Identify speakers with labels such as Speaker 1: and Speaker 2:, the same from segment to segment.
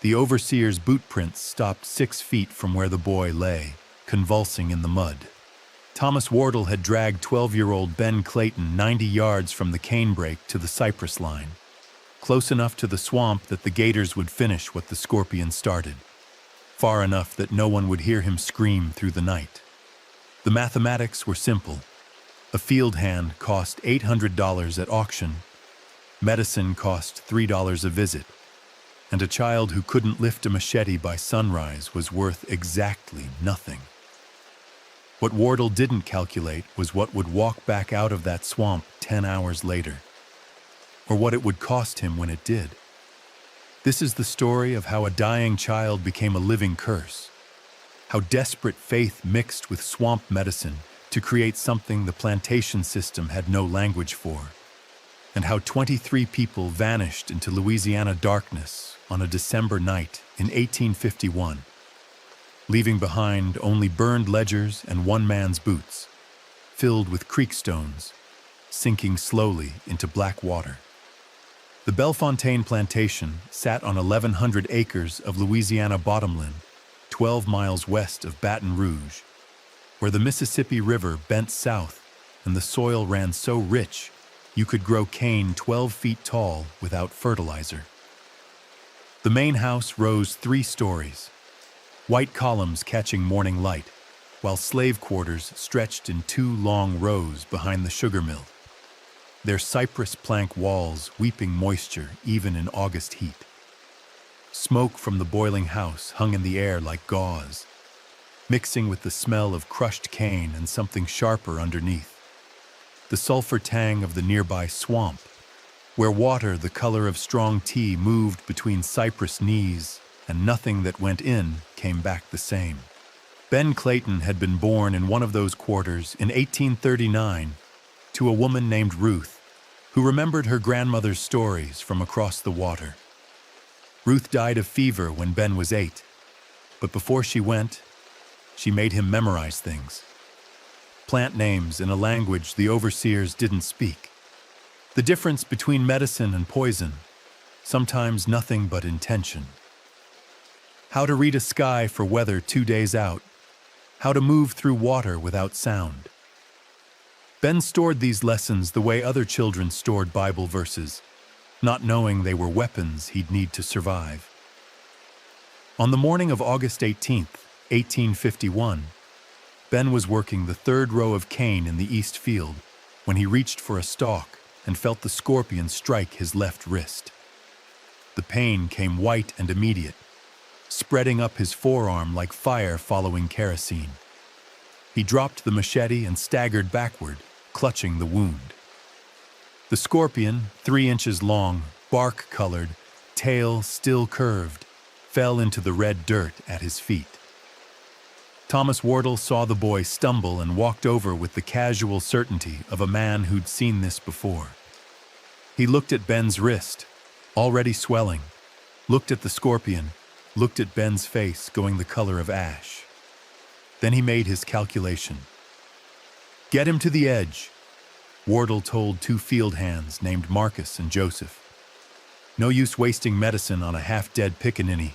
Speaker 1: The overseer's boot prints stopped 6 feet from where the boy lay, convulsing in the mud. Thomas Wardle had dragged 12-year-old Ben Clayton 90 yards from the canebrake to the cypress line, close enough to the swamp that the gators would finish what the scorpion started, far enough that no one would hear him scream through the night. The mathematics were simple. A field hand cost $800 at auction, medicine cost $3 a visit, and a child who couldn't lift a machete by sunrise was worth exactly nothing. What Wardle didn't calculate was what would walk back out of that swamp 10 hours later, or what it would cost him when it did. This is the story of how a dying child became a living curse, how desperate faith mixed with swamp medicine to create something the plantation system had no language for, and how 23 people vanished into Louisiana darkness on a December night in 1851, leaving behind only burned ledgers and one man's boots, filled with creek stones, sinking slowly into black water. The Bellefontaine plantation sat on 1,100 acres of Louisiana bottomland, 12 miles west of Baton Rouge, where the Mississippi River bent south and the soil ran so rich you could grow cane 12 feet tall without fertilizer. The main house rose 3 stories, white columns catching morning light, while slave quarters stretched in 2 long rows behind the sugar mill, their cypress plank walls weeping moisture even in August heat. Smoke from the boiling house hung in the air like gauze, mixing with the smell of crushed cane and something sharper underneath, the sulfur tang of the nearby swamp, where water the color of strong tea moved between cypress knees and nothing that went in came back the same. Ben Clayton had been born in one of those quarters in 1839 to a woman named Ruth, who remembered her grandmother's stories from across the water. Ruth died of fever when Ben was 8, but before she went, she made him memorize things. Plant names in a language the overseers didn't speak. The difference between medicine and poison, sometimes nothing but intention. How to read a sky for weather 2 days out. How to move through water without sound. Ben stored these lessons the way other children stored Bible verses, not knowing they were weapons he'd need to survive. On the morning of August 18th, 1851, Ben was working the 3rd row of cane in the east field when he reached for a stalk and felt the scorpion strike his left wrist. The pain came white and immediate, spreading up his forearm like fire following kerosene. He dropped the machete and staggered backward, clutching the wound. The scorpion, 3 inches long, bark-colored, tail still curved, fell into the red dirt at his feet. Thomas Wardle saw the boy stumble and walked over with the casual certainty of a man who'd seen this before. He looked at Ben's wrist, already swelling, looked at the scorpion, looked at Ben's face going the color of ash. Then he made his calculation. "Get him to the edge," Wardle told 2 field hands named Marcus and Joseph. "No use wasting medicine on a half-dead pickaninny.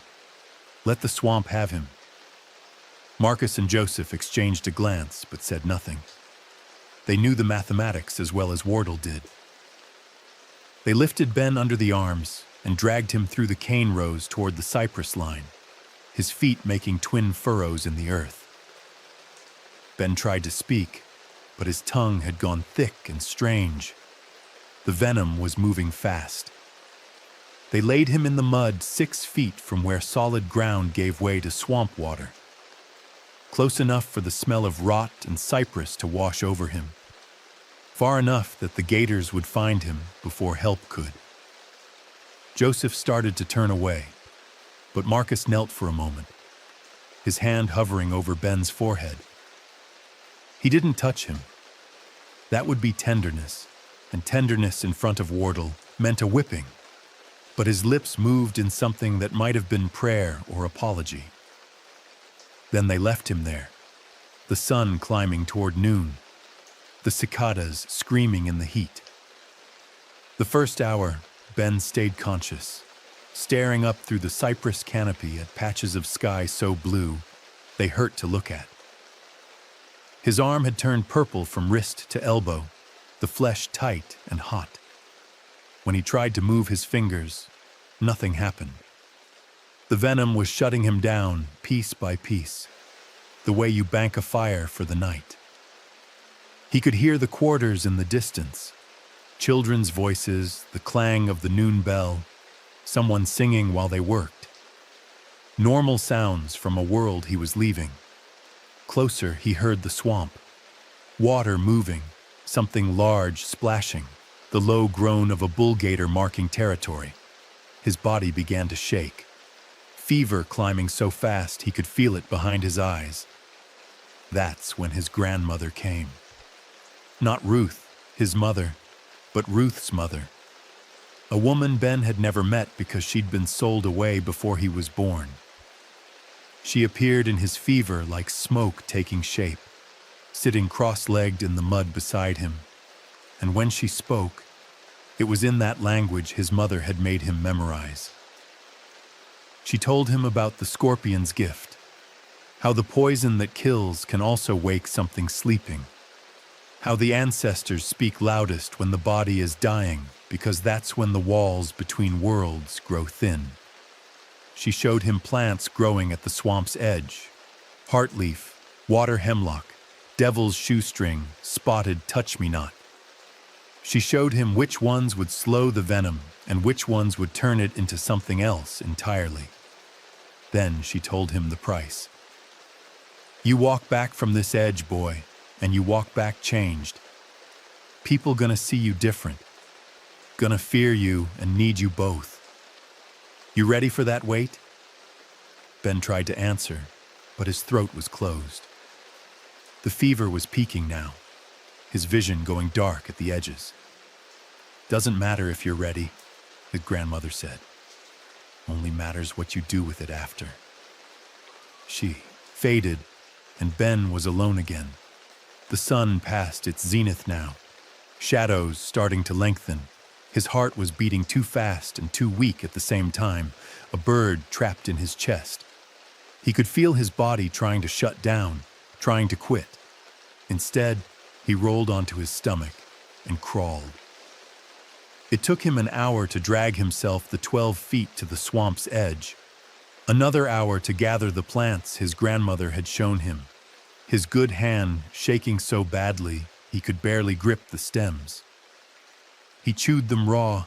Speaker 1: Let the swamp have him." Marcus and Joseph exchanged a glance but said nothing. They knew the mathematics as well as Wardle did. They lifted Ben under the arms and dragged him through the cane rows toward the cypress line, his feet making twin furrows in the earth. Ben tried to speak, but his tongue had gone thick and strange. The venom was moving fast. They laid him in the mud 6 feet from where solid ground gave way to swamp water, close enough for the smell of rot and cypress to wash over him, far enough that the gators would find him before help could. Joseph started to turn away, but Marcus knelt for a moment, his hand hovering over Ben's forehead. He didn't touch him. That would be tenderness, and tenderness in front of Wardle meant a whipping, but his lips moved in something that might have been prayer or apology. Then they left him there, the sun climbing toward noon, the cicadas screaming in the heat. The first hour, Ben stayed conscious, staring up through the cypress canopy at patches of sky so blue they hurt to look at. His arm had turned purple from wrist to elbow, the flesh tight and hot. When he tried to move his fingers, nothing happened. The venom was shutting him down piece by piece, the way you bank a fire for the night. He could hear the quarters in the distance, children's voices, the clang of the noon bell, someone singing while they worked. Normal sounds from a world he was leaving. Closer, he heard the swamp. Water moving, something large splashing, the low groan of a bull gator marking territory. His body began to shake. Fever climbing so fast he could feel it behind his eyes. That's when his grandmother came. Not Ruth, his mother, but Ruth's mother. A woman Ben had never met because she'd been sold away before he was born. She appeared in his fever like smoke taking shape, sitting cross-legged in the mud beside him. And when she spoke, it was in that language his mother had made him memorize. She told him about the scorpion's gift, how the poison that kills can also wake something sleeping, how the ancestors speak loudest when the body is dying, because that's when the walls between worlds grow thin. She showed him plants growing at the swamp's edge, heartleaf, water hemlock, devil's shoestring, spotted touch-me-not. She showed him which ones would slow the venom and which ones would turn it into something else entirely. Then she told him the price. You walk back from this edge, boy, and you walk back changed. People gonna see you different, gonna fear you and need you both. You ready for that weight? Ben tried to answer, but his throat was closed. The fever was peaking now, his vision going dark at the edges. Doesn't matter if you're ready, the grandmother said. Only matters what you do with it after. She faded, and Ben was alone again. The sun passed its zenith now, shadows starting to lengthen. His heart was beating too fast and too weak at the same time, a bird trapped in his chest. He could feel his body trying to shut down, trying to quit. Instead, he rolled onto his stomach and crawled. It took him an hour to drag himself the 12 feet to the swamp's edge. Another hour to gather the plants his grandmother had shown him, his good hand shaking so badly he could barely grip the stems. He chewed them raw,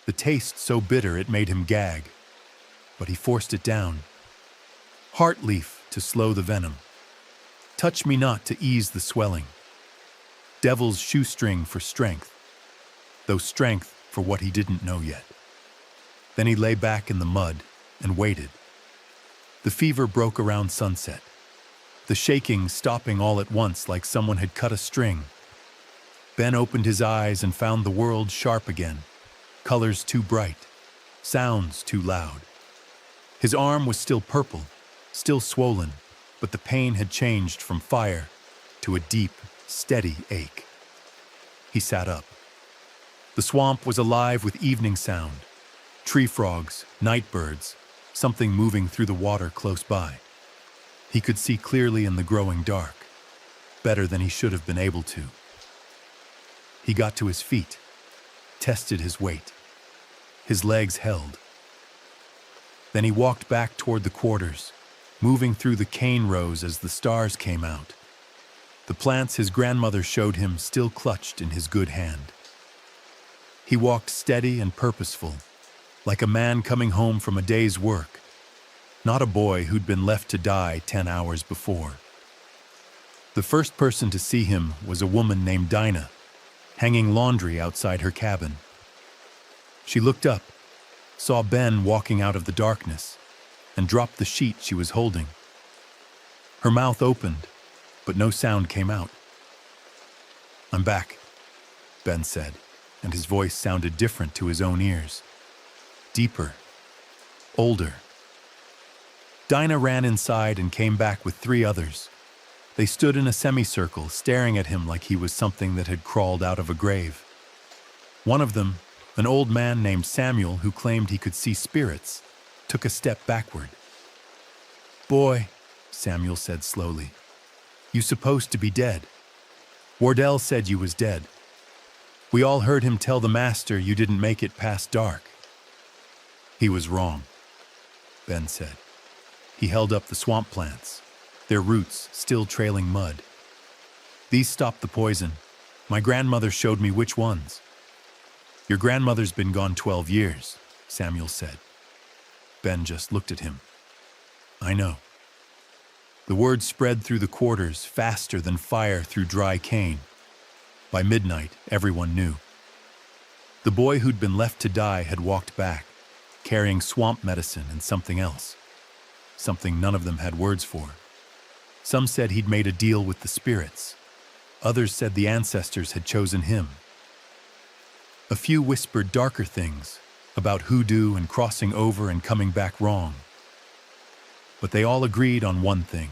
Speaker 1: the taste so bitter it made him gag, but he forced it down. Heartleaf to slow the venom. Touch me not to ease the swelling. Devil's shoestring for strength, though strength for what he didn't know yet. Then he lay back in the mud and waited. The fever broke around sunset, the shaking stopping all at once like someone had cut a string. Ben opened his eyes and found the world sharp again, colors too bright, sounds too loud. His arm was still purple, still swollen, but the pain had changed from fire to a deep, steady ache. He sat up. The swamp was alive with evening sound, tree frogs, night birds, something moving through the water close by. He could see clearly in the growing dark, better than he should have been able to. He got to his feet, tested his weight. His legs held. Then he walked back toward the quarters, moving through the cane rows as the stars came out. The plants his grandmother showed him still clutched in his good hand. He walked steady and purposeful, like a man coming home from a day's work, not a boy who'd been left to die 10 hours before. The first person to see him was a woman named Dinah, hanging laundry outside her cabin. She looked up, saw Ben walking out of the darkness, and dropped the sheet she was holding. Her mouth opened, but no sound came out. "I'm back," Ben said, and his voice sounded different to his own ears. Deeper, older. Dinah ran inside and came back with 3 others. They stood in a semicircle, staring at him like he was something that had crawled out of a grave. One of them, An old man named Samuel, who claimed he could see spirits, took a step backward. "Boy," Samuel said slowly, "you supposed to be dead. Wardell said you was dead. We all heard him tell the master you didn't make it past dark." "He was wrong," Ben said. He held up the swamp plants, their roots still trailing mud. "These stop the poison. My grandmother showed me which ones." "Your grandmother's been gone 12 years, Samuel said. Ben just looked at him. "I know." The word spread through the quarters faster than fire through dry cane. By midnight, everyone knew. The boy who'd been left to die had walked back, carrying swamp medicine and something else. Something none of them had words for. Some said he'd made a deal with the spirits. Others said the ancestors had chosen him. A few whispered darker things about hoodoo and crossing over and coming back wrong. But they all agreed on one thing.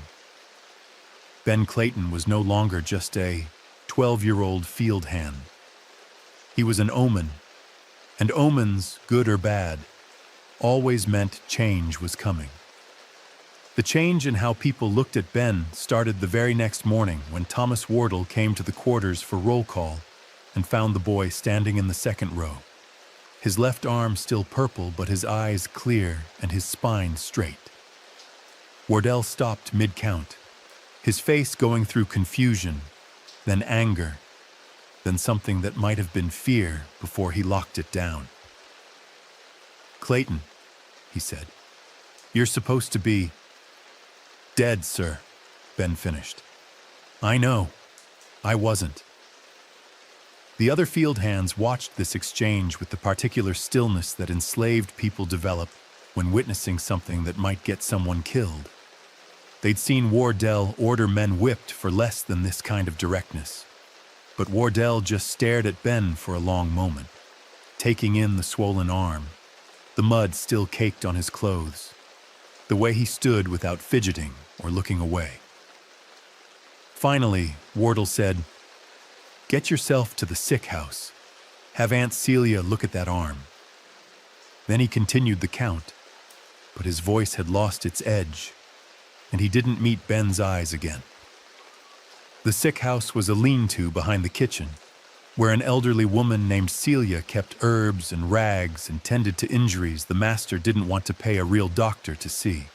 Speaker 1: Ben Clayton was no longer just a 12-year-old field hand. He was an omen, and omens, good or bad, always meant change was coming. The change in how people looked at Ben started the very next morning when Thomas Wardle came to the quarters for roll call and found the boy standing in the second row. His left arm still purple, but his eyes clear and his spine straight. Wardell stopped mid-count, his face going through confusion, then anger, then something that might have been fear before he locked it down. "Clayton," he said, "you're supposed to be—" "Dead, sir," Ben finished. "I know. I wasn't." The other field hands watched this exchange with the particular stillness that enslaved people develop when witnessing something that might get someone killed. They'd seen Wardell order men whipped for less than this kind of directness. But Wardell just stared at Ben for a long moment, taking in the swollen arm, the mud still caked on his clothes, the way he stood without fidgeting or looking away. Finally, Wardle said, "Get yourself to the sick house. Have Aunt Celia look at that arm." Then he continued the count, but his voice had lost its edge, and he didn't meet Ben's eyes again. The sick house was a lean-to behind the kitchen, where an elderly woman named Celia kept herbs and rags and tended to injuries the master didn't want to pay a real doctor to see.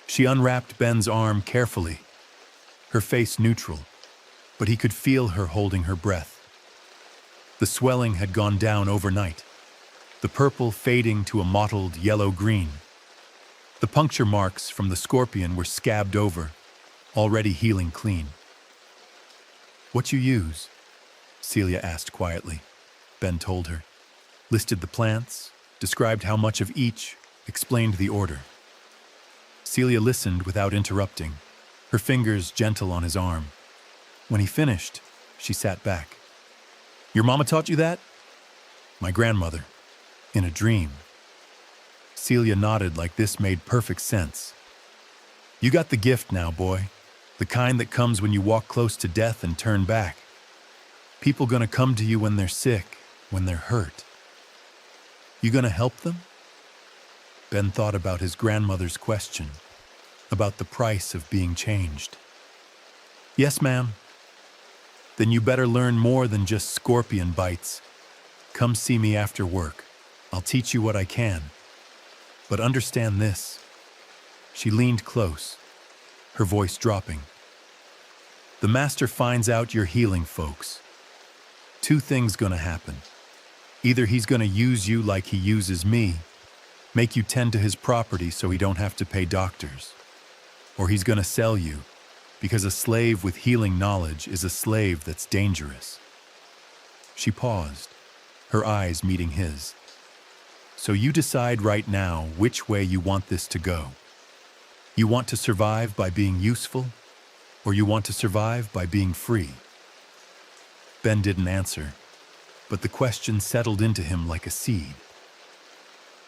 Speaker 1: She unwrapped Ben's arm carefully, her face neutral, but he could feel her holding her breath. The swelling had gone down overnight, the purple fading to a mottled yellow-green. The puncture marks from the scorpion were scabbed over, already healing clean. "What you use?" Celia asked quietly. Ben told her, listed the plants, described how much of each, explained the order. Celia listened without interrupting, her fingers gentle on his arm. When he finished, she sat back. "Your mama taught you that?" "My grandmother, in a dream." Celia nodded like this made perfect sense. "You got the gift now, boy, the kind that comes when you walk close to death and turn back. People gonna come to you when they're sick, when they're hurt. You gonna help them?" Ben thought about his grandmother's question, about the price of being changed. "Yes, ma'am." "Then you better learn more than just scorpion bites. Come see me after work. I'll teach you what I can. But understand this." She leaned close, her voice dropping. "The master finds out you're healing folks. Two things gonna happen. Either he's gonna use you like he uses me, make you tend to his property so he don't have to pay doctors, or he's gonna sell you, because a slave with healing knowledge is a slave that's dangerous." She paused, her eyes meeting his. "So you decide right now which way you want this to go. You want to survive by being useful, or you want to survive by being free?" Ben didn't answer, but the question settled into him like a seed.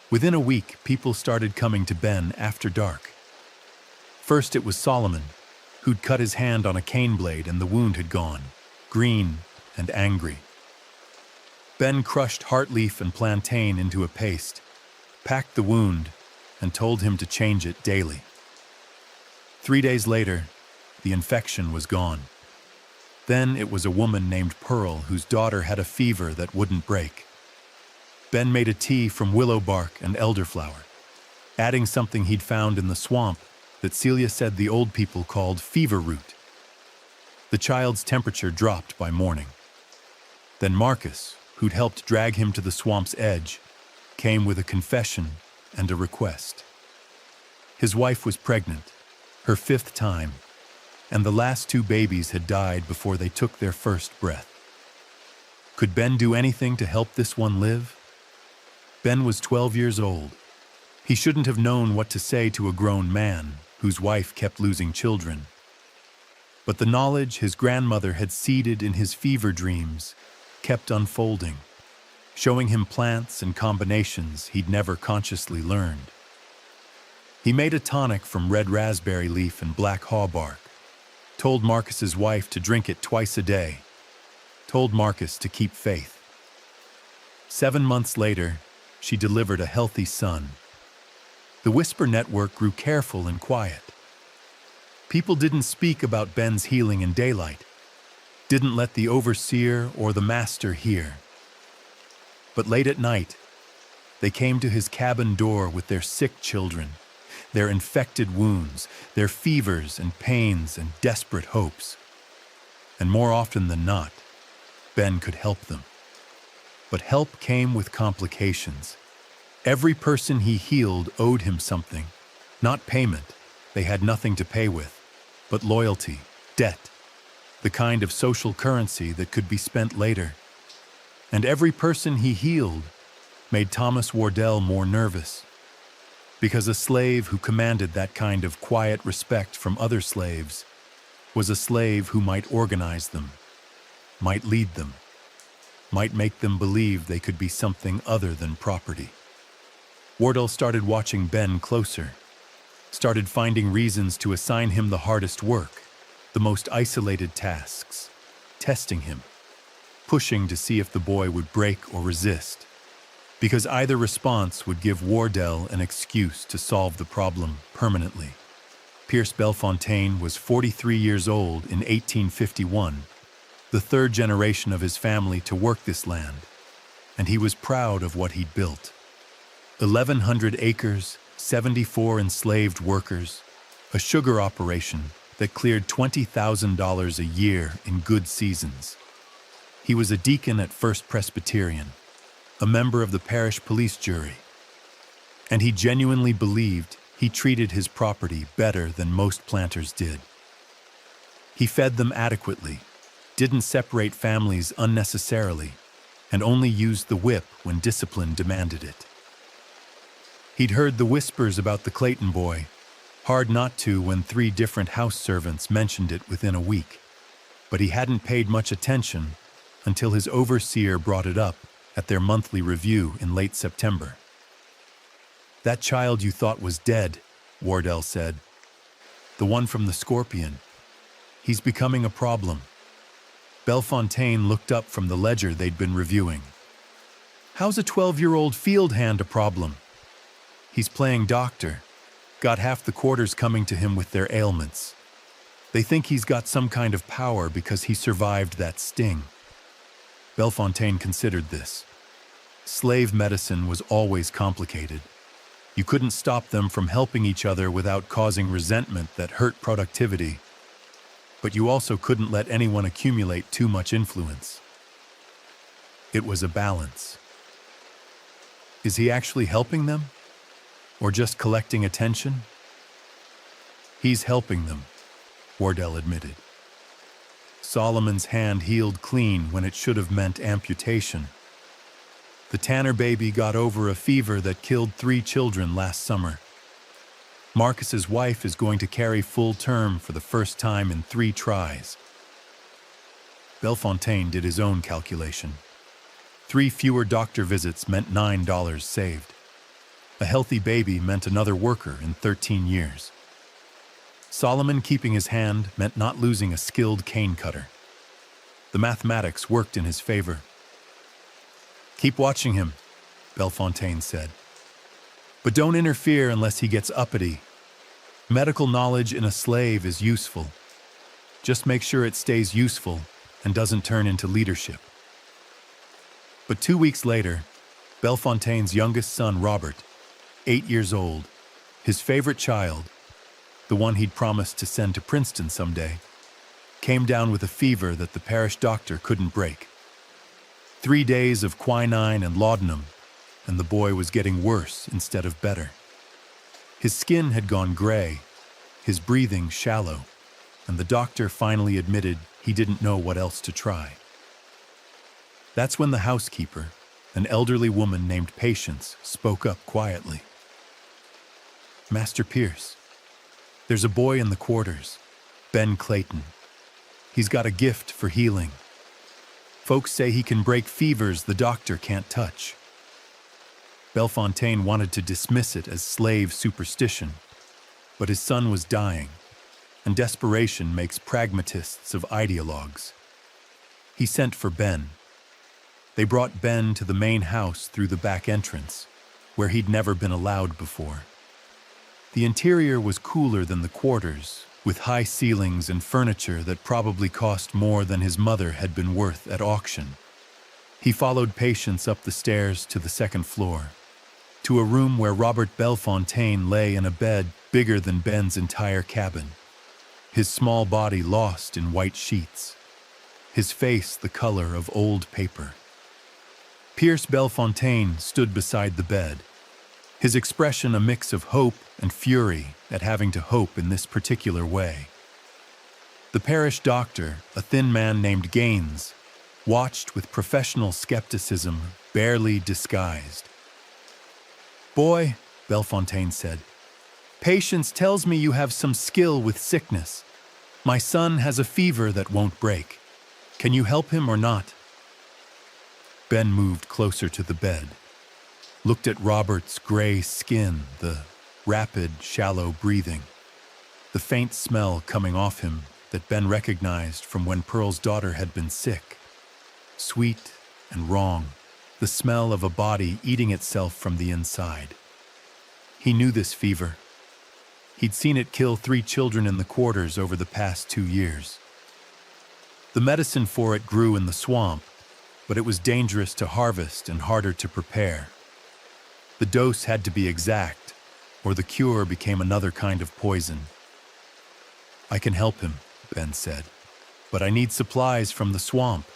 Speaker 1: Within a week, people started coming to Ben after dark. First it was Solomon, who'd cut his hand on a cane blade and the wound had gone, green and angry. Ben crushed heartleaf and plantain into a paste, packed the wound, and told him to change it daily. 3 days later, the infection was gone. Then it was a woman named Pearl whose daughter had a fever that wouldn't break. Ben made a tea from willow bark and elderflower, adding something he'd found in the swamp that Celia said the old people called fever root. The child's temperature dropped by morning. Then Marcus, who'd helped drag him to the swamp's edge, came with a confession and a request. His wife was pregnant, her 5th time, and the last 2 babies had died before they took their first breath. Could Ben do anything to help this one live? Ben was 12 years old. He shouldn't have known what to say to a grown man whose wife kept losing children. But the knowledge his grandmother had seeded in his fever dreams kept unfolding, showing him plants and combinations he'd never consciously learned. He made a tonic from red raspberry leaf and black haw bark, told Marcus's wife to drink it twice a day, told Marcus to keep faith. 7 months later, she delivered a healthy son. The Whisper Network grew careful and quiet. People didn't speak about Ben's healing in daylight, didn't let the overseer or the master hear. But late at night, they came to his cabin door with their sick children, their infected wounds, their fevers and pains and desperate hopes. And more often than not, Ben could help them. But help came with complications. Every person he healed owed him something, not payment, they had nothing to pay with, but loyalty, debt, the kind of social currency that could be spent later. And every person he healed made Thomas Wardell more nervous, because a slave who commanded that kind of quiet respect from other slaves was a slave who might organize them, might lead them, might make them believe they could be something other than property. Wardell started watching Ben closer, started finding reasons to assign him the hardest work, the most isolated tasks, testing him, pushing to see if the boy would break or resist, because either response would give Wardell an excuse to solve the problem permanently. Pierce Bellefontaine was 43 years old in 1851, the 3rd generation of his family to work this land, and he was proud of what he'd built. 1,100 acres, 74 enslaved workers, a sugar operation that cleared $20,000 a year in good seasons. He was a deacon at First Presbyterian, a member of the parish police jury, and he genuinely believed he treated his property better than most planters did. He fed them adequately, didn't separate families unnecessarily, and only used the whip when discipline demanded it. He'd heard the whispers about the Clayton boy, hard not to when 3 different house servants mentioned it within a week, but he hadn't paid much attention until his overseer brought it up at their monthly review in late September. "That child you thought was dead," Wardell said. "The one from the scorpion. He's becoming a problem." Bellefontaine looked up from the ledger they'd been reviewing. "How's a 12-year-old field hand a problem?" "He's playing doctor. Got half the quarters coming to him with their ailments. They think he's got some kind of power because he survived that sting." Bellefontaine considered this. Slave medicine was always complicated. You couldn't stop them from helping each other without causing resentment that hurt productivity. But you also couldn't let anyone accumulate too much influence. It was a balance. Is he actually helping them? Or just collecting attention? "He's helping them," Wardell admitted. Solomon's hand healed clean when it should have meant amputation. The Tanner baby got over a fever that killed 3 children last summer. Marcus's wife is going to carry full term for the first time in 3 tries. Bellefontaine did his own calculation. 3 fewer doctor visits meant $9 saved. A healthy baby meant another worker in 13 years. Solomon keeping his hand meant not losing a skilled cane cutter. The mathematics worked in his favor. Keep watching him, Bellefontaine said. But don't interfere unless he gets uppity. Medical knowledge in a slave is useful. Just make sure it stays useful and doesn't turn into leadership. But 2 weeks later, Bellefontaine's youngest son, Robert, 8 years old, his favorite child, the one he'd promised to send to Princeton someday, came down with a fever that the parish doctor couldn't break. 3 days of quinine and laudanum, and the boy was getting worse instead of better. His skin had gone gray, his breathing shallow, and the doctor finally admitted he didn't know what else to try. That's when the housekeeper, an elderly woman named Patience, spoke up quietly. "Master Pierce, there's a boy in the quarters, Ben Clayton. He's got a gift for healing. Folks say he can break fevers the doctor can't touch." Bellefontaine wanted to dismiss it as slave superstition, but his son was dying, and desperation makes pragmatists of ideologues. He sent for Ben. They brought Ben to the main house through the back entrance, where he'd never been allowed before. The interior was cooler than the quarters, with high ceilings and furniture that probably cost more than his mother had been worth at auction. He followed Patience up the stairs to the second floor, to a room where Robert Bellefontaine lay in a bed bigger than Ben's entire cabin, his small body lost in white sheets, his face the color of old paper. Pierce Bellefontaine stood beside the bed, his expression a mix of hope and fury at having to hope in this particular way. The parish doctor, a thin man named Gaines, watched with professional skepticism barely disguised. "Boy," Bellefontaine said, "Patience tells me you have some skill with sickness. My son has a fever that won't break. Can you help him or not?" Ben moved closer to the bed, looked at Robert's gray skin, the rapid, shallow breathing, the faint smell coming off him that Ben recognized from when Pearl's daughter had been sick. Sweet and wrong, the smell of a body eating itself from the inside. He knew this fever. He'd seen it kill 3 children in the quarters over the past 2 years. The medicine for it grew in the swamp, but it was dangerous to harvest and harder to prepare. The dose had to be exact, or the cure became another kind of poison. "I can help him," Ben said, "but I need supplies from the swamp,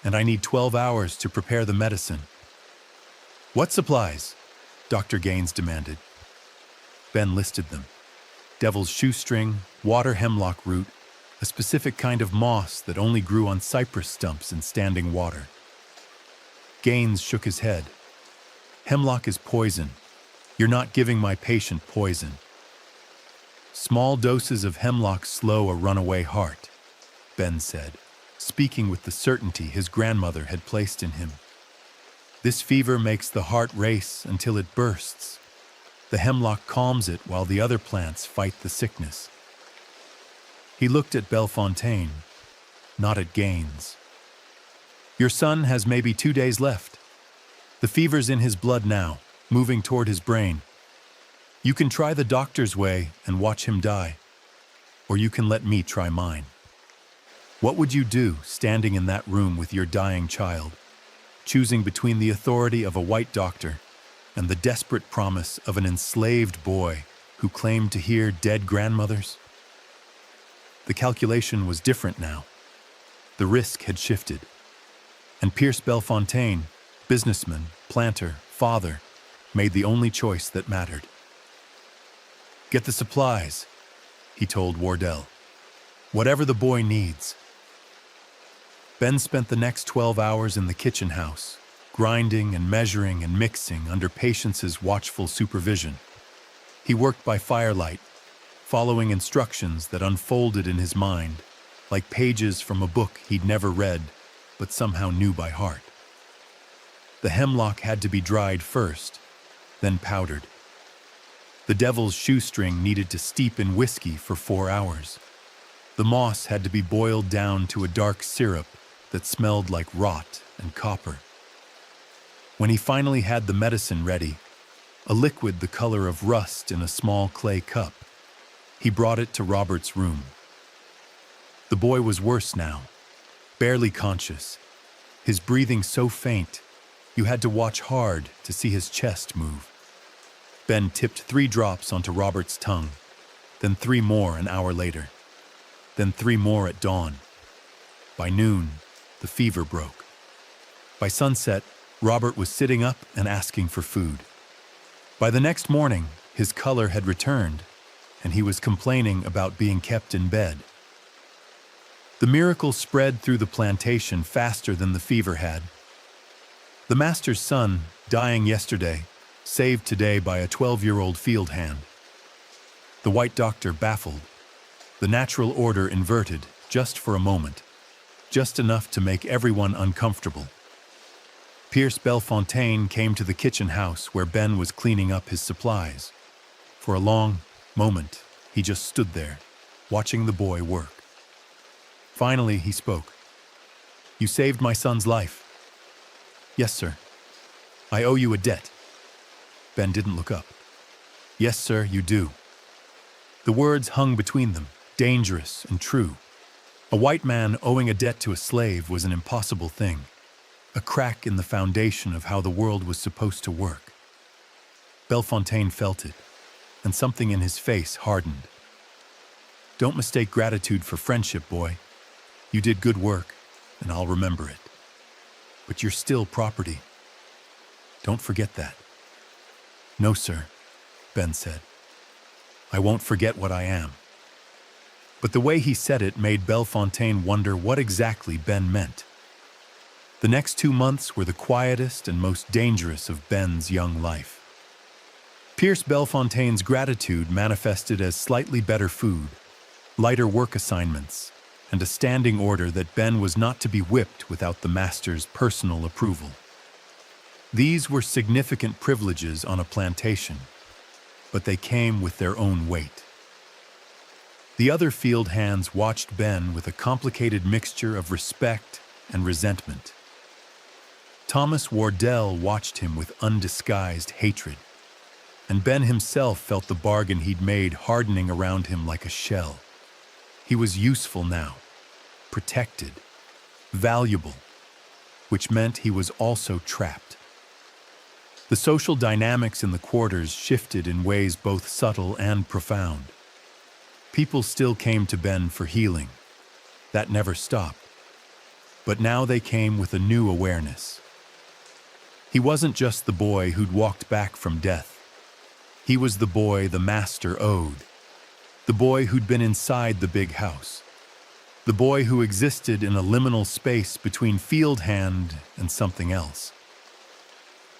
Speaker 1: and I need 12 hours to prepare the medicine." "What supplies?" Dr. Gaines demanded. Ben listed them: devil's shoestring, water hemlock root, a specific kind of moss that only grew on cypress stumps in standing water. Gaines shook his head. "Hemlock is poison. You're not giving my patient poison." "Small doses of hemlock slow a runaway heart," Ben said, speaking with the certainty his grandmother had placed in him. "This fever makes the heart race until it bursts. The hemlock calms it while the other plants fight the sickness." He looked at Bellefontaine, not at Gaines. "Your son has maybe 2 days left. The fever's in his blood now, moving toward his brain. You can try the doctor's way and watch him die, or you can let me try mine. What would you do standing in that room with your dying child, choosing between the authority of a white doctor and the desperate promise of an enslaved boy who claimed to hear dead grandmothers?" The calculation was different now. The risk had shifted. And Pierce Bellefontaine, businessman, planter, father, made the only choice that mattered. "Get the supplies," he told Wardell. "Whatever the boy needs." Ben spent the next 12 hours in the kitchen house, grinding and measuring and mixing under Patience's watchful supervision. He worked by firelight, following instructions that unfolded in his mind, like pages from a book he'd never read, but somehow knew by heart. The hemlock had to be dried first, then powdered. The devil's shoestring needed to steep in whiskey for 4 hours. The moss had to be boiled down to a dark syrup that smelled like rot and copper. When he finally had the medicine ready, a liquid the color of rust in a small clay cup, he brought it to Robert's room. The boy was worse now, barely conscious, his breathing so faint you had to watch hard to see his chest move. Ben tipped 3 drops onto Robert's tongue, then 3 more an hour later, then 3 more at dawn. By noon, the fever broke. By sunset, Robert was sitting up and asking for food. By the next morning, his color had returned, and he was complaining about being kept in bed. The miracle spread through the plantation faster than the fever had. The master's son, dying yesterday, saved today by a 12-year-old field hand. The white doctor baffled, the natural order inverted just for a moment, just enough to make everyone uncomfortable. Pierce Bellefontaine came to the kitchen house where Ben was cleaning up his supplies. For a long moment, he just stood there, watching the boy work. Finally, he spoke. "You saved my son's life." "Yes, sir." "I owe you a debt." Ben didn't look up. "Yes, sir, you do." The words hung between them, dangerous and true. A white man owing a debt to a slave was an impossible thing, a crack in the foundation of how the world was supposed to work. Bellefontaine felt it, and something in his face hardened. "Don't mistake gratitude for friendship, boy. You did good work, and I'll remember it. But you're still property. Don't forget that." "No, sir," Ben said. "I won't forget what I am." But the way he said it made Bellefontaine wonder what exactly Ben meant. The next 2 months were the quietest and most dangerous of Ben's young life. Pierce Bellefontaine's gratitude manifested as slightly better food, lighter work assignments, and a standing order that Ben was not to be whipped without the master's personal approval. These were significant privileges on a plantation, but they came with their own weight. The other field hands watched Ben with a complicated mixture of respect and resentment. Thomas Wardell watched him with undisguised hatred, and Ben himself felt the bargain he'd made hardening around him like a shell. He was useful now, protected, valuable, which meant he was also trapped. The social dynamics in the quarters shifted in ways both subtle and profound. People still came to Ben for healing. That never stopped. But now they came with a new awareness. He wasn't just the boy who'd walked back from death. He was the boy the master owed. The boy who'd been inside the big house. The boy who existed in a liminal space between field hand and something else.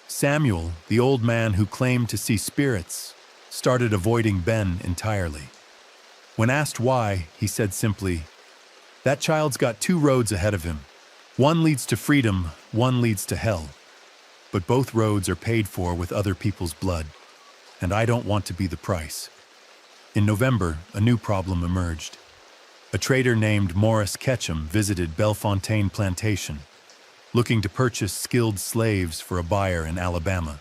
Speaker 1: Samuel, the old man who claimed to see spirits, started avoiding Ben entirely. When asked why, he said simply, "That child's got 2 roads ahead of him. One leads to freedom, one leads to hell. But both roads are paid for with other people's blood, and I don't want to be the price." In November, a new problem emerged. A trader named Morris Ketchum visited Bellefontaine Plantation, looking to purchase skilled slaves for a buyer in Alabama.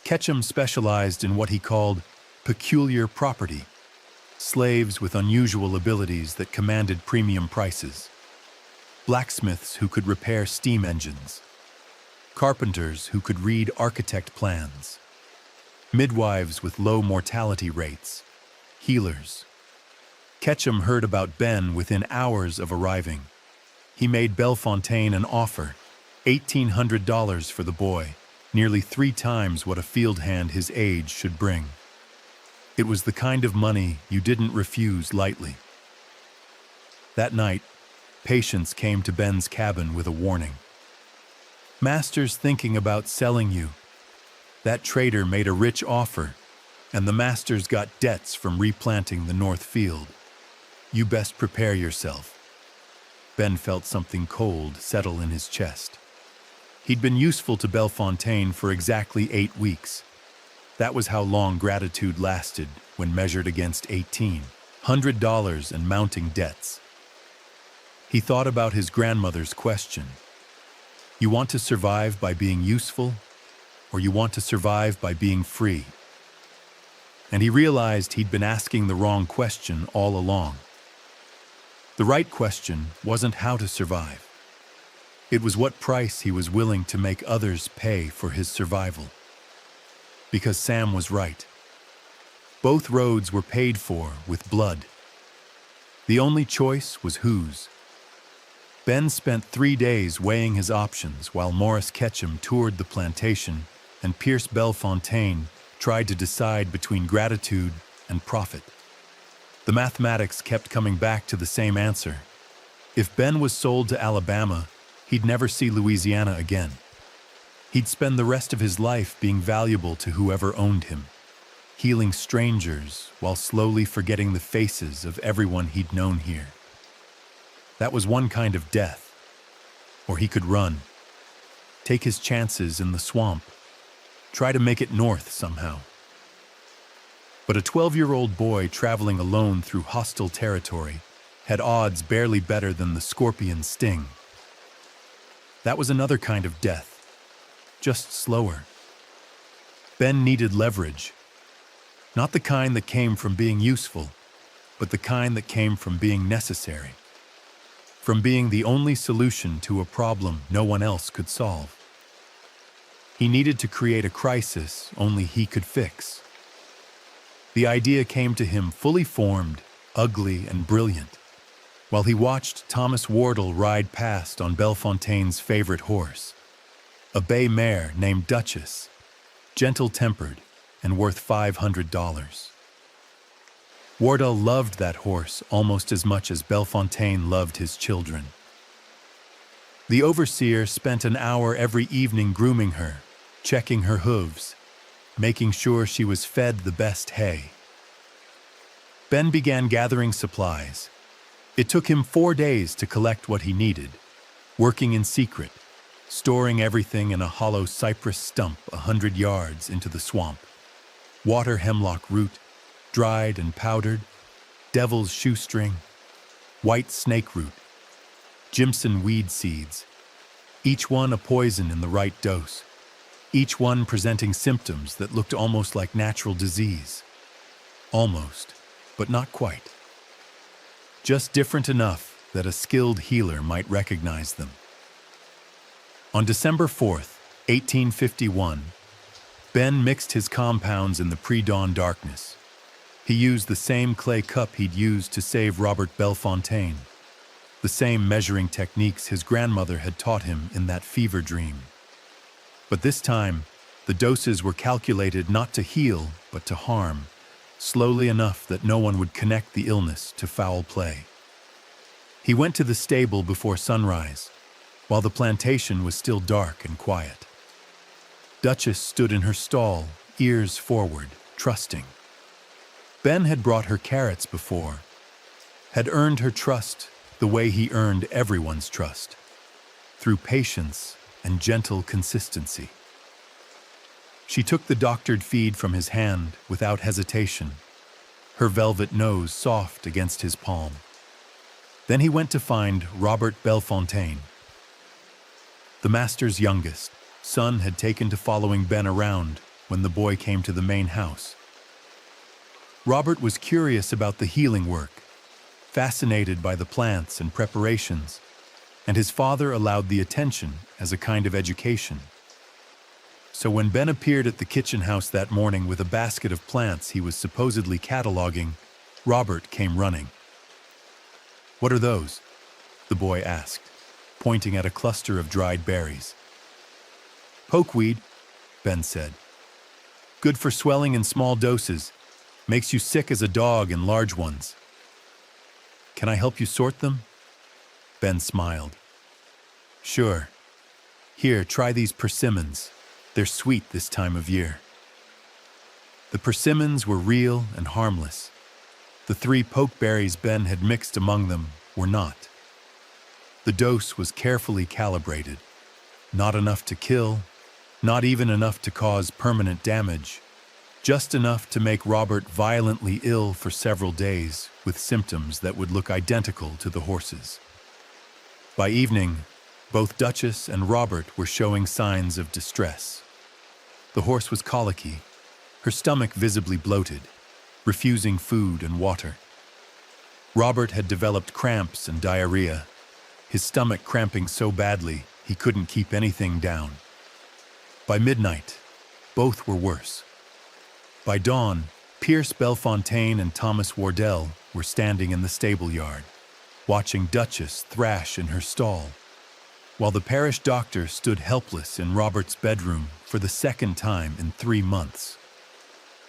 Speaker 1: Ketchum specialized in what he called peculiar property, slaves with unusual abilities that commanded premium prices, blacksmiths who could repair steam engines, carpenters who could read architect plans, midwives with low mortality rates, healers. Ketchum heard about Ben within hours of arriving. He made Bellefontaine an offer, $1,800 for the boy, nearly 3 times what a field hand his age should bring. It was the kind of money you didn't refuse lightly. That night, patients came to Ben's cabin with a warning. "Master's thinking about selling you. That trader made a rich offer, and the master's got debts from replanting the North Field. You best prepare yourself." Ben felt something cold settle in his chest. He'd been useful to Bellefontaine for exactly 8 weeks. That was how long gratitude lasted when measured against $1,800 and mounting debts. He thought about his grandmother's question. You want to survive by being useful, or you want to survive by being free? And he realized he'd been asking the wrong question all along. The right question wasn't how to survive. It was what price he was willing to make others pay for his survival. Because Sam was right. Both roads were paid for with blood. The only choice was whose. Ben spent 3 days weighing his options while Morris Ketchum toured the plantation and Pierce Bellefontaine tried to decide between gratitude and profit. The mathematics kept coming back to the same answer. If Ben was sold to Alabama, he'd never see Louisiana again. He'd spend the rest of his life being valuable to whoever owned him, healing strangers while slowly forgetting the faces of everyone he'd known here. That was one kind of death. Or he could run, take his chances in the swamp, try to make it north somehow. But a 12-year-old boy traveling alone through hostile territory had odds barely better than the scorpion's sting. That was another kind of death, just slower. Ben needed leverage, not the kind that came from being useful, but the kind that came from being necessary, from being the only solution to a problem no one else could solve. He needed to create a crisis only he could fix. The idea came to him fully formed, ugly, and brilliant, while he watched Thomas Wardle ride past on Bellefontaine's favorite horse, a bay mare named Duchess, gentle-tempered and worth $500. Wardle loved that horse almost as much as Bellefontaine loved his children. The overseer spent an hour every evening grooming her, checking her hooves, making sure she was fed the best hay. Ben began gathering supplies. It took him 4 days to collect what he needed, working in secret, storing everything in a hollow cypress stump 100 yards into the swamp. Water hemlock root, dried and powdered, devil's shoestring, white snake root, Jimson weed seeds, each one a poison in the right dose, each one presenting symptoms that looked almost like natural disease. Almost, but not quite. Just different enough that a skilled healer might recognize them. On December 4th, 1851, Ben mixed his compounds in the pre-dawn darkness. He used the same clay cup he'd used to save Robert Bellefontaine, the same measuring techniques his grandmother had taught him in that fever dream. But this time, the doses were calculated not to heal, but to harm, slowly enough that no one would connect the illness to foul play. He went to the stable before sunrise, while the plantation was still dark and quiet. Duchess stood in her stall, ears forward, trusting. Ben had brought her carrots before, had earned her trust the way he earned everyone's trust, through patience and gentle consistency. She took the doctored feed from his hand without hesitation, her velvet nose soft against his palm. Then he went to find Robert Bellefontaine. The master's youngest son had taken to following Ben around when the boy came to the main house. Robert was curious about the healing work, fascinated by the plants and preparations, and his father allowed the attention as a kind of education. So when Ben appeared at the kitchen house that morning with a basket of plants he was supposedly cataloging, Robert came running. "What are those?" the boy asked, pointing at a cluster of dried berries. "Pokeweed," Ben said. "Good for swelling in small doses. Makes you sick as a dog in large ones." "Can I help you sort them?" Ben smiled. "Sure. Here, try these persimmons. They're sweet this time of year." The persimmons were real and harmless. The 3 pokeberries Ben had mixed among them were not. The dose was carefully calibrated. Not enough to kill, not even enough to cause permanent damage, just enough to make Robert violently ill for several days with symptoms that would look identical to the horse's. By evening, Both Duchess and Robert were showing signs of distress. The horse was colicky, her stomach visibly bloated, refusing food and water. Robert had developed cramps and diarrhea, his stomach cramping so badly he couldn't keep anything down. By midnight, both were worse. By dawn, Pierce Bellefontaine and Thomas Wardell were standing in the stable yard, watching Duchess thrash in her stall, while the parish doctor stood helpless in Robert's bedroom for the second time in 3 months.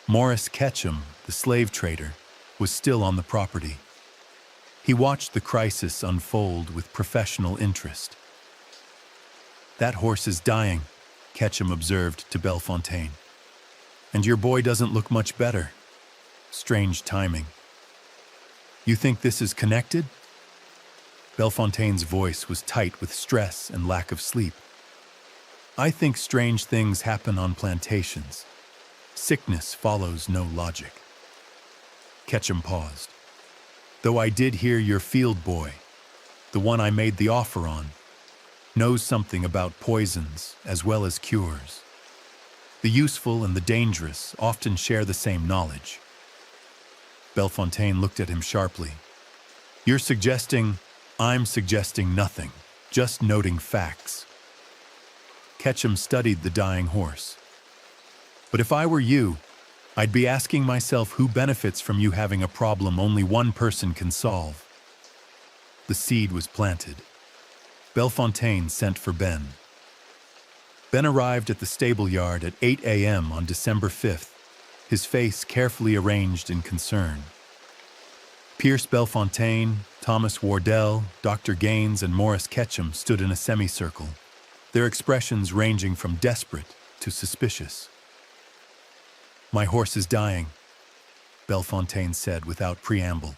Speaker 1: Morris Ketchum, the slave trader, was still on the property. He watched the crisis unfold with professional interest. "That horse is dying," Ketchum observed to Bellefontaine. "And your boy doesn't look much better. Strange timing. You think this is connected?" Bellefontaine's voice was tight with stress and lack of sleep. "I think strange things happen on plantations. Sickness follows no logic." Ketchum paused. "Though I did hear your field boy, the one I made the offer on, knows something about poisons as well as cures. The useful and the dangerous often share the same knowledge." Bellefontaine looked at him sharply. "You're suggesting—" "I'm suggesting nothing, just noting facts." Ketchum studied the dying horse. "But if I were you, I'd be asking myself who benefits from you having a problem only one person can solve." The seed was planted. Bellefontaine sent for Ben. Ben arrived at the stable yard at 8 a.m. on December 5th, his face carefully arranged in concern. Pierce Bellefontaine, Thomas Wardell, Dr. Gaines, and Morris Ketchum stood in a semicircle, their expressions ranging from desperate to suspicious. "My horse is dying," Bellefontaine said without preamble.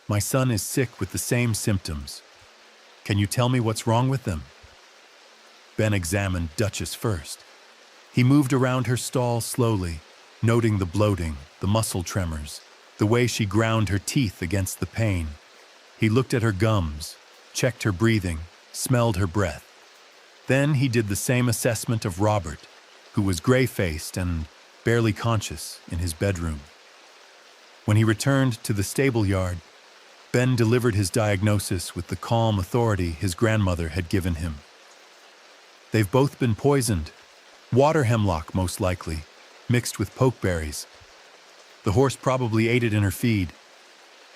Speaker 1: "My son is sick with the same symptoms. Can you tell me what's wrong with them?" Ben examined Duchess first. He moved around her stall slowly, noting the bloating, the muscle tremors, the way she ground her teeth against the pain. He looked at her gums, checked her breathing, smelled her breath. Then he did the same assessment of Robert, who was gray-faced and barely conscious in his bedroom. When he returned to the stable yard, Ben delivered his diagnosis with the calm authority his grandmother had given him. "They've both been poisoned. Water hemlock, most likely, mixed with pokeberries. The horse probably ate it in her feed.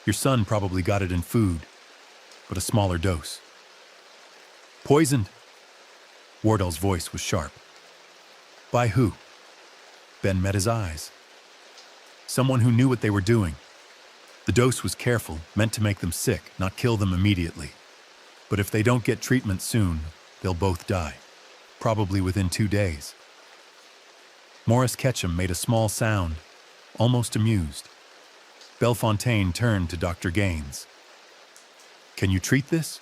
Speaker 1: Your son probably got it in food, but a smaller dose." "Poisoned?" Wardell's voice was sharp. "By who?" Ben met his eyes. "Someone who knew what they were doing. The dose was careful, meant to make them sick, not kill them immediately. But if they don't get treatment soon, they'll both die, probably within 2 days." Morris Ketchum made a small sound, almost amused. Bellefontaine turned to Dr. Gaines. "Can you treat this?"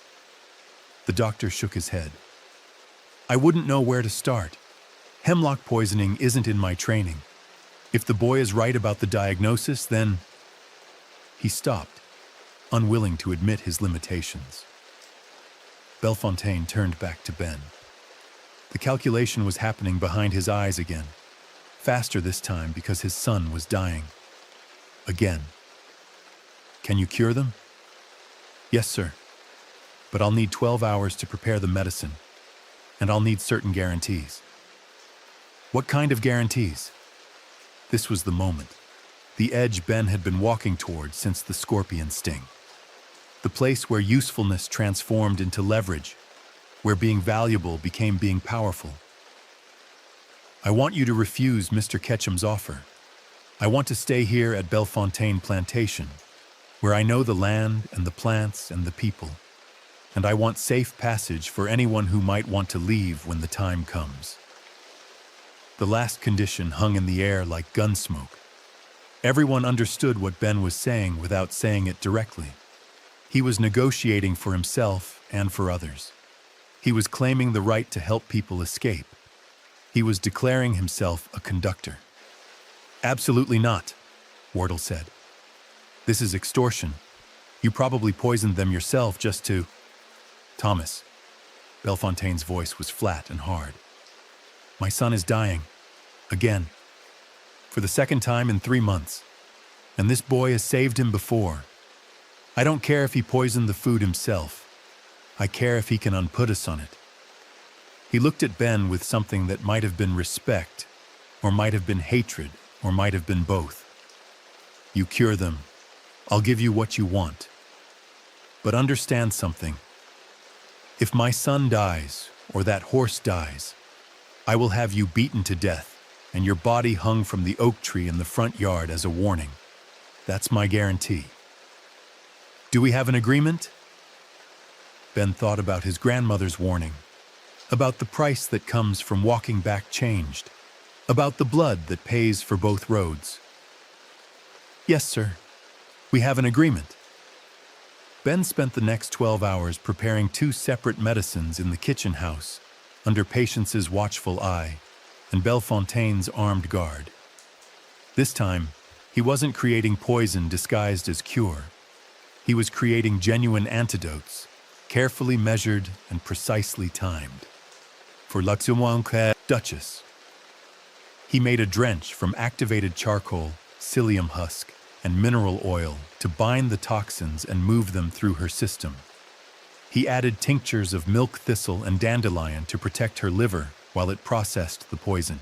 Speaker 1: The doctor shook his head. "I wouldn't know where to start. Hemlock poisoning isn't in my training. If the boy is right about the diagnosis, then—" He stopped, unwilling to admit his limitations. Bellefontaine turned back to Ben. The calculation was happening behind his eyes again, faster this time because his son was dying. Again. "Can you cure them?" "Yes, sir. But I'll need 12 hours to prepare the medicine, and I'll need certain guarantees." "What kind of guarantees?" This was the moment, the edge Ben had been walking toward since the scorpion sting. The place where usefulness transformed into leverage, where being valuable became being powerful. "I want you to refuse Mr. Ketchum's offer. I want to stay here at Bellefontaine Plantation, where I know the land and the plants and the people, and I want safe passage for anyone who might want to leave when the time comes." The last condition hung in the air like gunsmoke. Everyone understood what Ben was saying without saying it directly. He was negotiating for himself and for others. He was claiming the right to help people escape. He was declaring himself a conductor. "Absolutely not," Wardell said. "This is extortion. You probably poisoned them yourself just to—" "Thomas, Bellefontaine's voice was flat and hard. My son is dying. Again. For the second time in 3 months. And this boy has saved him before. I don't care if he poisoned the food himself. I care if he can unput us on it. He looked at Ben with something that might have been respect, or might have been hatred, or might have been both. You cure them. I'll give you what you want. But understand something. If my son dies, or that horse dies, I will have you beaten to death, and your body hung from the oak tree in the front yard as a warning. That's my guarantee. Do we have an agreement? Ben thought about his grandmother's warning, about the price that comes from walking back changed, about the blood that pays for both roads. Yes, sir. We have an agreement. Ben spent the next 12 hours preparing 2 separate medicines in the kitchen house, under Patience's watchful eye and Bellefontaine's armed guard. This time, he wasn't creating poison disguised as cure. He was creating genuine antidotes, carefully measured and precisely timed. For Luxembourg Duchess. He made a drench from activated charcoal, psyllium husk, and mineral oil to bind the toxins and move them through her system. He added tinctures of milk thistle and dandelion to protect her liver while it processed the poison.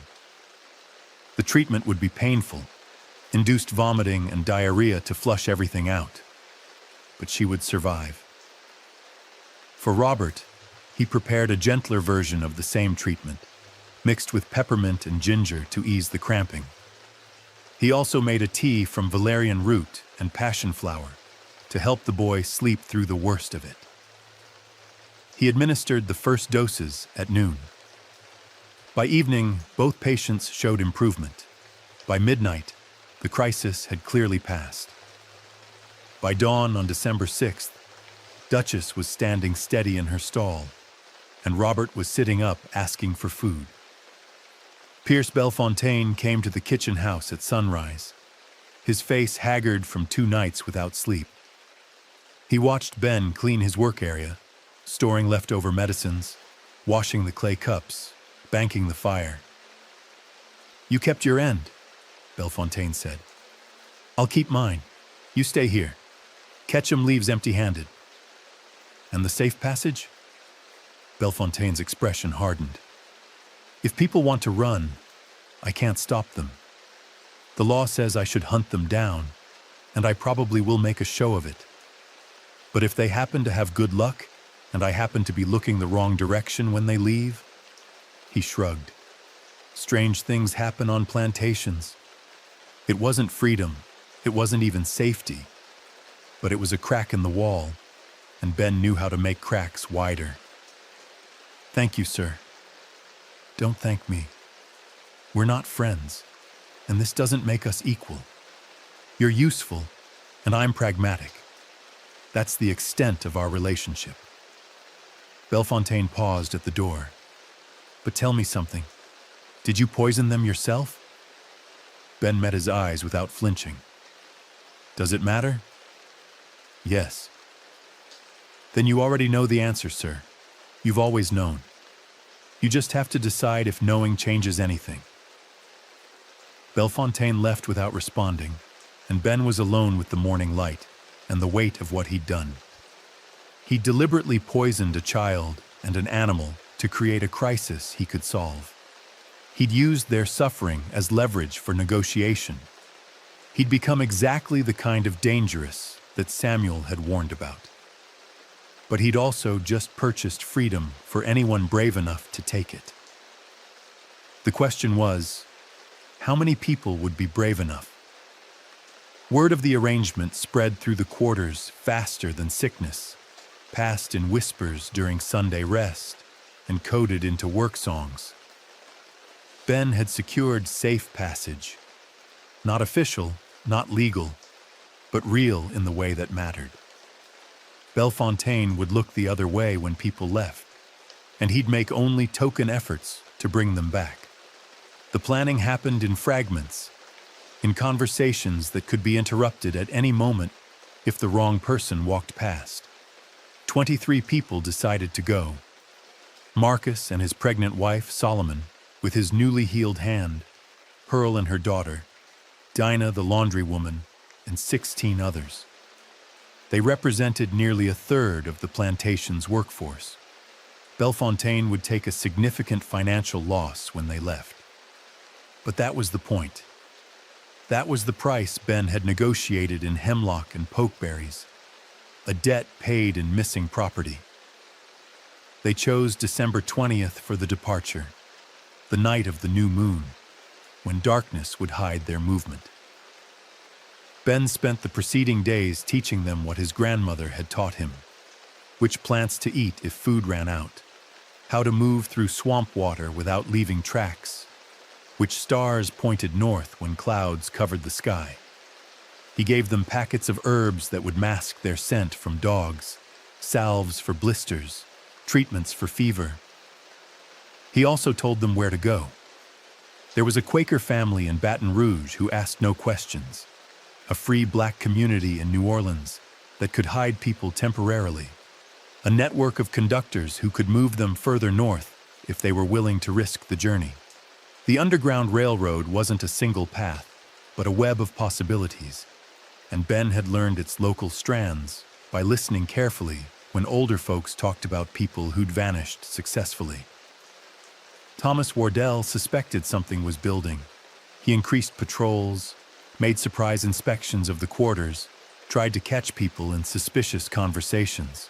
Speaker 1: The treatment would be painful, induced vomiting and diarrhea to flush everything out. But she would survive. For Robert, he prepared a gentler version of the same treatment, mixed with peppermint and ginger to ease the cramping. He also made a tea from valerian root and passion flower to help the boy sleep through the worst of it. He administered the first doses at noon. By evening, both patients showed improvement. By midnight, the crisis had clearly passed. By dawn on December 6th, Duchess was standing steady in her stall, and Robert was sitting up asking for food. Pierce Bellefontaine came to the kitchen house at sunrise, his face haggard from 2 nights without sleep. He watched Ben clean his work area, storing leftover medicines, washing the clay cups, banking the fire. You kept your end, Bellefontaine said. I'll keep mine. You stay here. Ketchum leaves empty-handed. And the safe passage? Bellefontaine's expression hardened. If people want to run, I can't stop them. The law says I should hunt them down, and I probably will make a show of it. But if they happen to have good luck, and I happen to be looking the wrong direction when they leave, he shrugged. Strange things happen on plantations. It wasn't freedom, it wasn't even safety, but it was a crack in the wall, and Ben knew how to make cracks wider. Thank you, sir. Don't thank me. We're not friends, and this doesn't make us equal. You're useful, and I'm pragmatic. That's the extent of our relationship. Bellefontaine paused at the door. But tell me something. Did you poison them yourself? Ben met his eyes without flinching. Does it matter? Yes. Then you already know the answer, sir. You've always known. You just have to decide if knowing changes anything. Bellefontaine left without responding, and Ben was alone with the morning light and the weight of what he'd done. He deliberately poisoned a child and an animal to create a crisis he could solve. He'd used their suffering as leverage for negotiation. He'd become exactly the kind of dangerous that Samuel had warned about. But he'd also just purchased freedom for anyone brave enough to take it. The question was, how many people would be brave enough? Word of the arrangement spread through the quarters faster than sickness, passed in whispers during Sunday rest, and coded into work songs. Ben had secured safe passage. Not official, not legal, but real in the way that mattered. Bellefontaine would look the other way when people left, and he'd make only token efforts to bring them back. The planning happened in fragments, in conversations that could be interrupted at any moment if the wrong person walked past. 23 people decided to go. Marcus and his pregnant wife, Solomon, with his newly healed hand, Pearl and her daughter, Dinah the laundrywoman, and 16 others. They represented nearly a third of the plantation's workforce. Bellefontaine would take a significant financial loss when they left. But that was the point. That was the price Ben had negotiated in hemlock and pokeberries, a debt paid in missing property. They chose December 20th for the departure, the night of the new moon, when darkness would hide their movement. Ben spent the preceding days teaching them what his grandmother had taught him: which plants to eat if food ran out, how to move through swamp water without leaving tracks, which stars pointed north when clouds covered the sky. He gave them packets of herbs that would mask their scent from dogs, salves for blisters, treatments for fever. He also told them where to go. There was a Quaker family in Baton Rouge who asked no questions, a free black community in New Orleans that could hide people temporarily, a network of conductors who could move them further north if they were willing to risk the journey. The Underground Railroad wasn't a single path, but a web of possibilities, and Ben had learned its local strands by listening carefully when older folks talked about people who'd vanished successfully. Thomas Wardell suspected something was building. He increased patrols, made surprise inspections of the quarters, tried to catch people in suspicious conversations.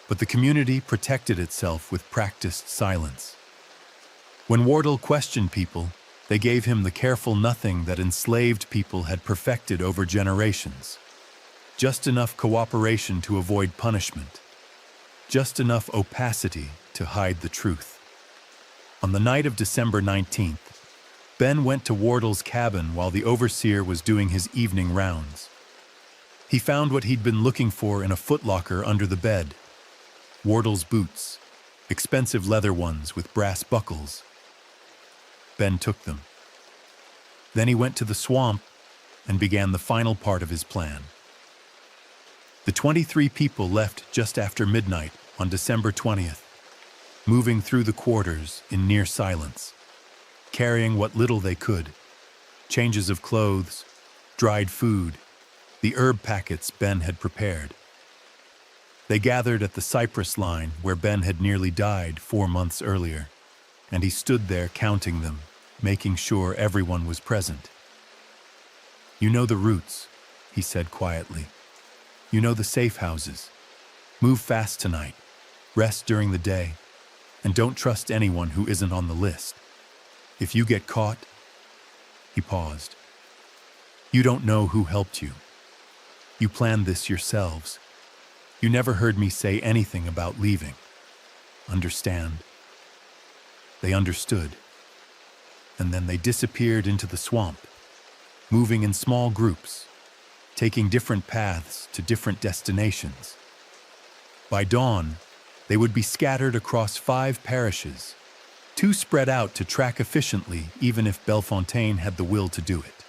Speaker 1: But the community protected itself with practiced silence. When Wardell questioned people, they gave him the careful nothing that enslaved people had perfected over generations. Just enough cooperation to avoid punishment. Just enough opacity to hide the truth. On the night of December 19th, Ben went to Wardell's cabin while the overseer was doing his evening rounds. He found what he'd been looking for in a footlocker under the bed: Wardell's boots, expensive leather ones with brass buckles. Ben took them. Then he went to the swamp and began the final part of his plan. The 23 people left just after midnight on December 20th, moving through the quarters in near silence, carrying what little they could: changes of clothes, dried food, the herb packets Ben had prepared. They gathered at the cypress line where Ben had nearly died 4 months earlier, and he stood there counting them, making sure everyone was present. "You know the routes," he said quietly. "You know the safe houses. Move fast tonight, rest during the day, and don't trust anyone who isn't on the list. If you get caught..." He paused. "You don't know who helped you. You planned this yourselves. You never heard me say anything about leaving. Understand?" They understood. And then they disappeared into the swamp, moving in small groups, taking different paths to different destinations. By dawn, they would be scattered across 5 parishes, too spread out to track efficiently even if Bellefontaine had the will to do it.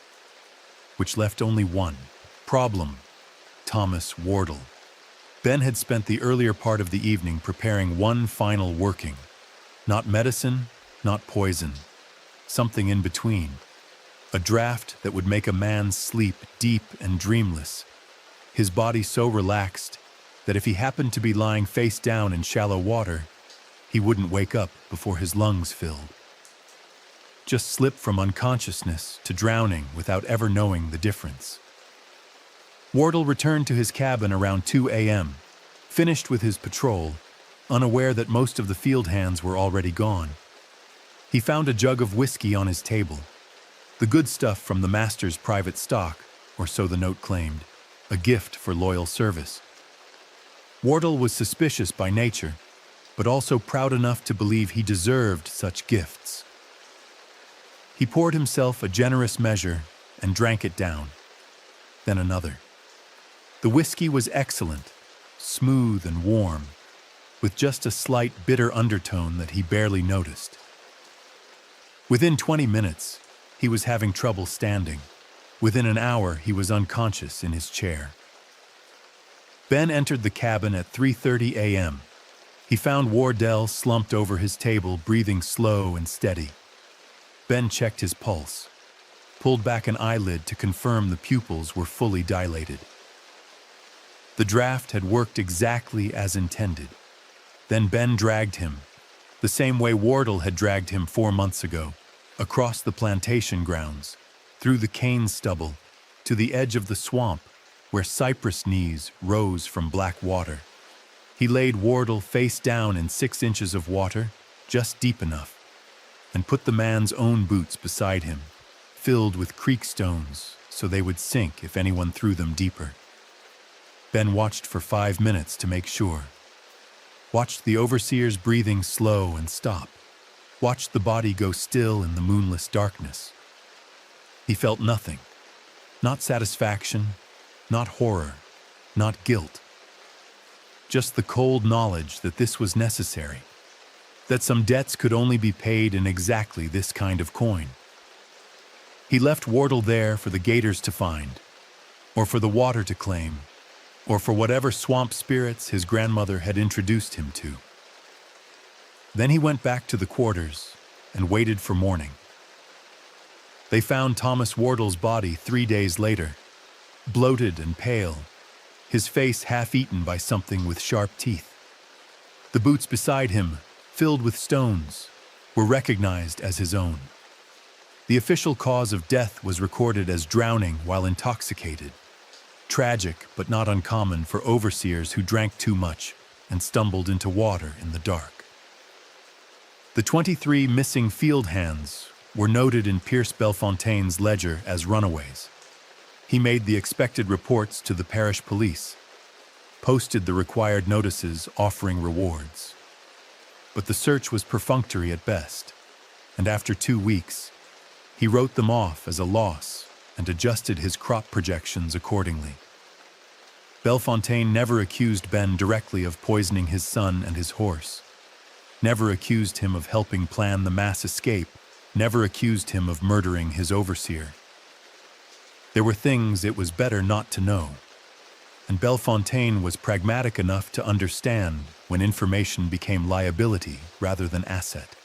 Speaker 1: Which left only one problem: Thomas Wardell. Ben had spent the earlier part of the evening preparing one final working. Not medicine, not poison. Something in between. A draft that would make a man sleep deep and dreamless, his body so relaxed that if he happened to be lying face down in shallow water, he wouldn't wake up before his lungs filled. Just slip from unconsciousness to drowning without ever knowing the difference. Wardell returned to his cabin around 2 a.m., finished with his patrol, unaware that most of the field hands were already gone. He found a jug of whiskey on his table, the good stuff from the master's private stock, or so the note claimed, a gift for loyal service. Wardell was suspicious by nature, but also proud enough to believe he deserved such gifts. He poured himself a generous measure and drank it down, then another. The whiskey was excellent, smooth and warm, with just a slight bitter undertone that he barely noticed. Within 20 minutes, he was having trouble standing. Within an hour, he was unconscious in his chair. Ben entered the cabin at 3:30 a.m. He found Wardell slumped over his table, breathing slow and steady. Ben checked his pulse, pulled back an eyelid to confirm the pupils were fully dilated. The draft had worked exactly as intended. Then Ben dragged him, the same way Wardell had dragged him 4 months ago, across the plantation grounds, through the cane stubble, to the edge of the swamp, where cypress knees rose from black water. He laid Wardell face down in 6 inches of water, just deep enough, and put the man's own boots beside him, filled with creek stones so they would sink if anyone threw them deeper. Ben watched for 5 minutes to make sure. Watched the overseer's breathing slow and stop. Watched the body go still in the moonless darkness. He felt nothing. Not satisfaction, not horror, not guilt. Just the cold knowledge that this was necessary, that some debts could only be paid in exactly this kind of coin. He left Wardell there for the gators to find, or for the water to claim, or for whatever swamp spirits his grandmother had introduced him to. Then he went back to the quarters and waited for morning. They found Thomas Wardell's body 3 days later, bloated and pale, his face half-eaten by something with sharp teeth. The boots beside him, filled with stones, were recognized as his own. The official cause of death was recorded as drowning while intoxicated. Tragic, but not uncommon for overseers who drank too much and stumbled into water in the dark. The 23 missing field hands were noted in Pierce Belfontaine's ledger as runaways. He made the expected reports to the parish police, posted the required notices offering rewards. But the search was perfunctory at best, and after 2 weeks, he wrote them off as a loss and adjusted his crop projections accordingly. Belfontaine never accused Ben directly of poisoning his son and his horse, never accused him of helping plan the mass escape, never accused him of murdering his overseer. There were things it was better not to know, and Belfontaine was pragmatic enough to understand when information became liability rather than asset.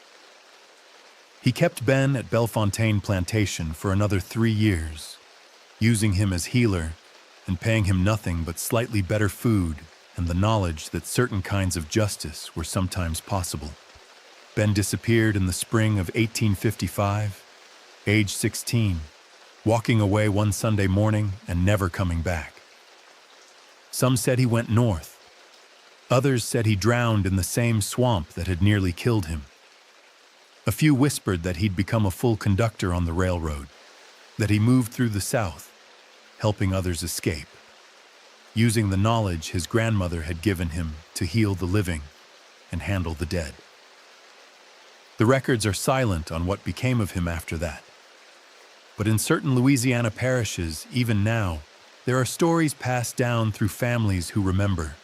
Speaker 1: He kept Ben at Belfontaine Plantation for another 3 years, using him as healer and paying him nothing but slightly better food and the knowledge that certain kinds of justice were sometimes possible. Ben disappeared in the spring of 1855, age 16, walking away one Sunday morning and never coming back. Some said he went north. Others said he drowned in the same swamp that had nearly killed him. A few whispered that he'd become a full conductor on the railroad, that he moved through the South, helping others escape, using the knowledge his grandmother had given him to heal the living and handle the dead. The records are silent on what became of him after that. But in certain Louisiana parishes, even now, there are stories passed down through families who remember.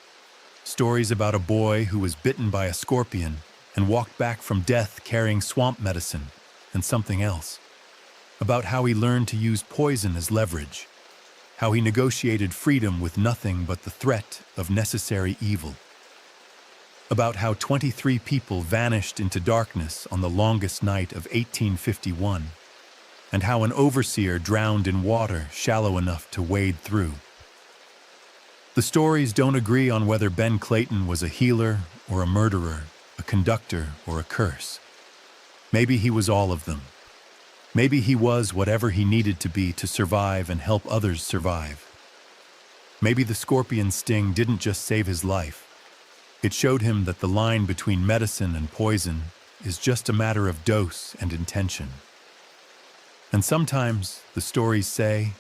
Speaker 1: Stories about a boy who was bitten by a scorpion and walked back from death carrying swamp medicine and something else. About how he learned to use poison as leverage. How he negotiated freedom with nothing but the threat of necessary evil. About how 23 people vanished into darkness on the longest night of 1851, and how an overseer drowned in water shallow enough to wade through. The stories don't agree on whether Ben Clayton was a healer or a murderer, a conductor or a curse. Maybe he was all of them. Maybe he was whatever he needed to be to survive and help others survive. Maybe the scorpion sting didn't just save his life. It showed him that the line between medicine and poison is just a matter of dose and intention. And sometimes, the stories say,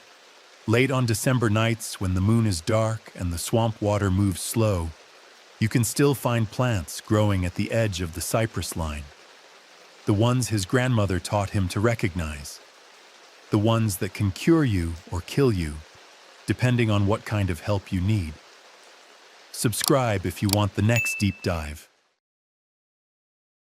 Speaker 1: late on December nights when the moon is dark and the swamp water moves slow, you can still find plants growing at the edge of the cypress line. The ones his grandmother taught him to recognize. The ones that can cure you or kill you, depending on what kind of help you need. Subscribe if you want the next deep dive.